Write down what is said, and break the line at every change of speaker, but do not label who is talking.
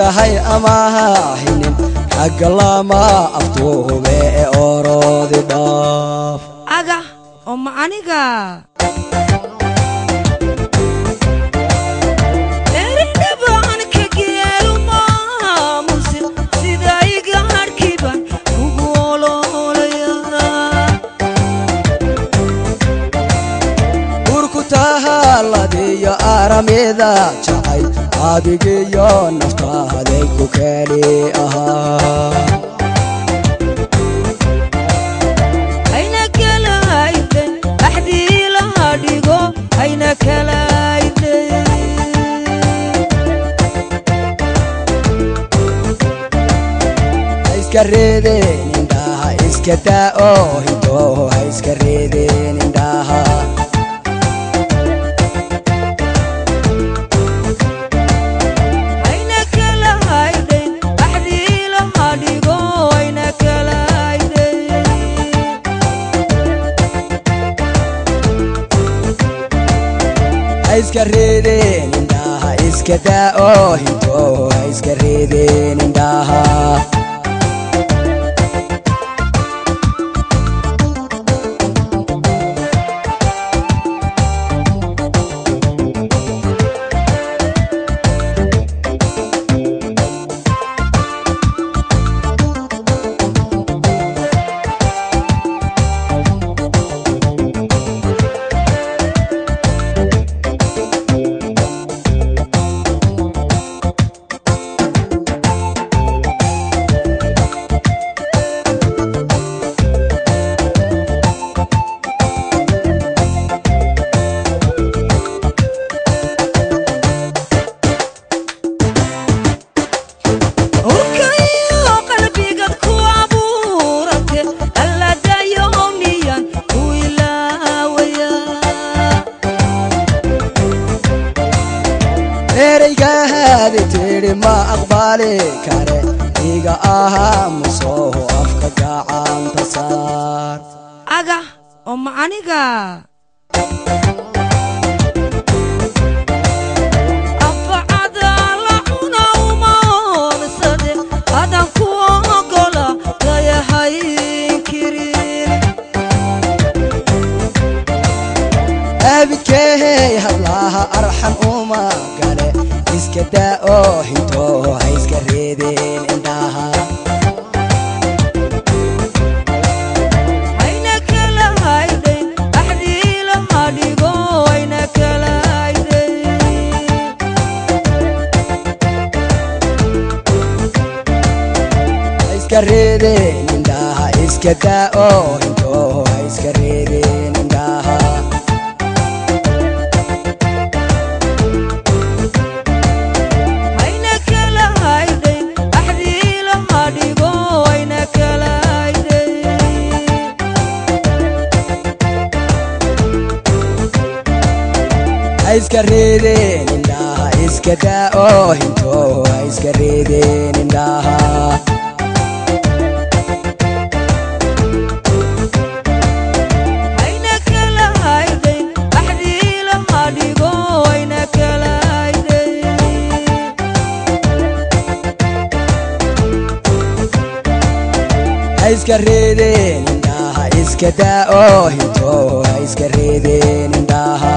tahay ama hinin xagga lama aftuube orodi dhaaf
aga oo macaniga
ya aramida jacay adigiyo naftaada ku kali aha
ayna kala ayde ahdi la dhigo ayna kala ayde
iska reedeen indhaha iska daa hido iska reedeen indhaha iska reedeen indhaha iska daa hido iska reedeen indhaha تيري ما أقبالي كاره إيجا آها مصوه أفكا قاعان تصار
أغا أم عنيقا أفعاد لحونا ومان صدق هذا كوا قولا غاية هاي كريم
أبي كهي هبلاها أرحم أما قالي iska daa hinto iska reedeen indhaha
ayna kala hayde ahdi la dhigo ayna kala hayde
iska reedeen indhaha iska daa hinto iska reedeen indhaha iska reedeen indhaha iska daa hinto iska reedeen indhaha
ayna kala hayde ahdi la dhigo ayna kala hayde
iska reedeen indhaha iska daa hinto iska reedeen indhaha